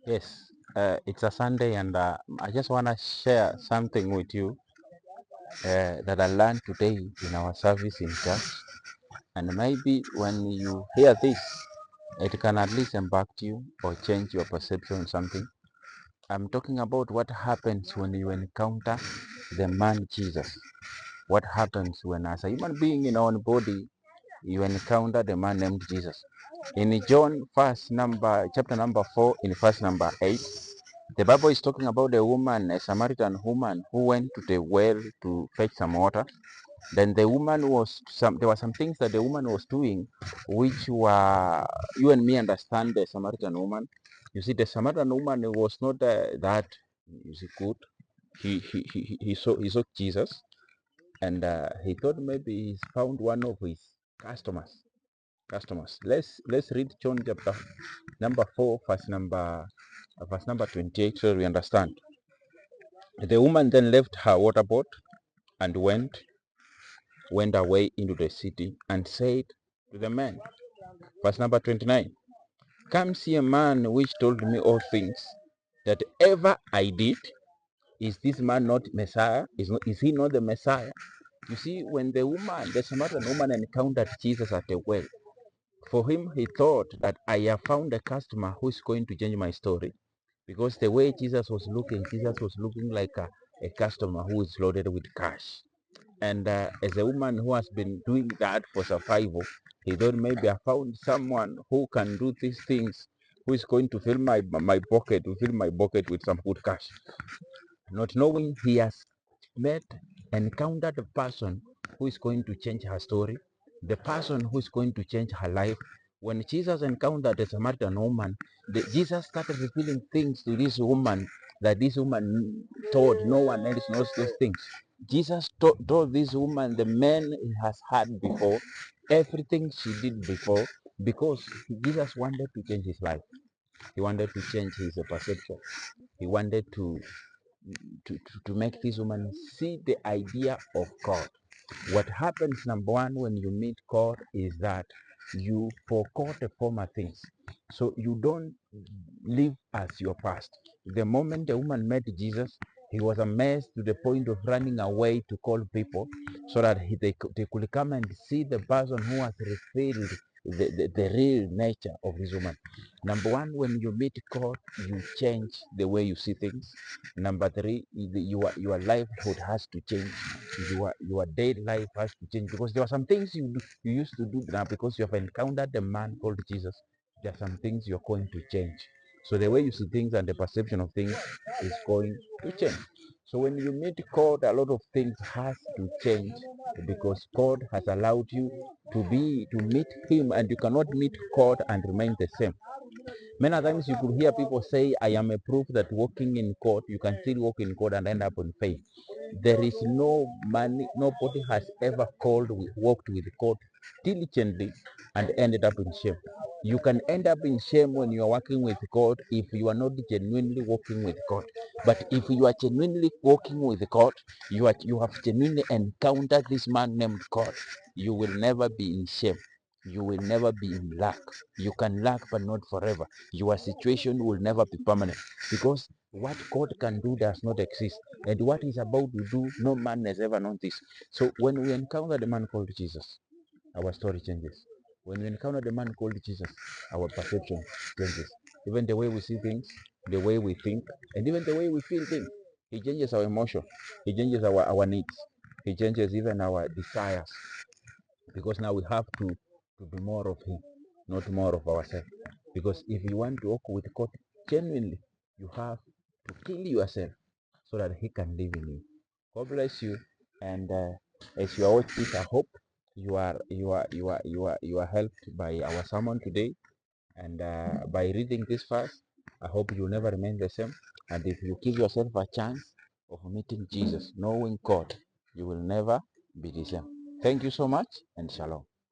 Yes, it's a Sunday, and I just want to share something with you that I learned today in our service in church. And maybe when you hear this, it can at least impact you or change your perception on something. I'm talking about what happens when you encounter the man Jesus. What happens when, as a human being in our own body, you encounter the man named Jesus. In John, chapter number 4, in verse number 8, the Bible is talking about a Samaritan woman who went to the well to fetch some water. Then there were some things that the woman was doing, which were, you and me understand the Samaritan woman. You see, the Samaritan woman was not that, good. He saw Jesus, and he thought maybe he's found one of his customers. Let's read John chapter number 4, verse number 28, so we understand. The woman then left her water pot and went away into the city and said to the man, verse number 29, come see a man which told me all things that ever I did. Is this man not Messiah? Is he not the Messiah? You see, when the Samaritan woman encountered Jesus at the well, for him, he thought that I have found a customer who is going to change my story. Because the way Jesus was looking like a customer who is loaded with cash. And as a woman who has been doing that for survival, he thought maybe I found someone who can do these things, who is going to fill my pocket with some good cash. Not knowing he has encountered the person who is going to change her story, the person who is going to change her life. When Jesus encountered the Samaritan woman, Jesus started revealing things to this woman that this woman told no one else knows those things. Jesus told this woman the man he has had before, everything she did before, because Jesus wanted to change his life. He wanted to change his perception. He wanted to make this woman see the idea of God. What happens, number one, when you meet God is that you forgot the former things. So you don't live as your past. The moment the woman met Jesus, he was amazed to the point of running away to call people so that they could come and see the person who has revealed the real nature of this woman. Number one, when you meet God, you change the way you see things. Number three, your livelihood has to change. Your daily life has to change, because there are some things you used to do now because you have encountered the man called Jesus. There are some things you're going to change. So the way you see things and the perception of things is going to change. So when you meet God, a lot of things has to change, because God has allowed you to meet him, and you cannot meet God and remain the same. Many times you could hear people say, I am a proof that walking in court, you can still walk in court and end up on faith. There is no money, nobody has ever walked with court diligently and ended up in shame. You can end up in shame when you are working with God if you are not genuinely walking with God. But if you are genuinely walking with God, you have genuinely encountered this man named God, you will never be in shame. You will never be in lack. You can lack, but not forever. Your situation will never be permanent, because what God can do does not exist. And what he's about to do, no man has ever known this. So when we encounter the man called Jesus, our story changes. When we encounter the man called Jesus, our perception changes. Even the way we see things, the way we think, and even the way we feel things. He changes our emotion. He changes our needs. He changes even our desires. Because now we have to be more of him, not more of ourselves. Because if you want to walk with God genuinely, you have to kill yourself so that he can live in you. God bless you. And as you are watching this, I hope you are helped by our sermon today. And by reading this verse, I hope you will never remain the same. And if you give yourself a chance of meeting Jesus, knowing God, you will never be the same. Thank you so much, and shalom.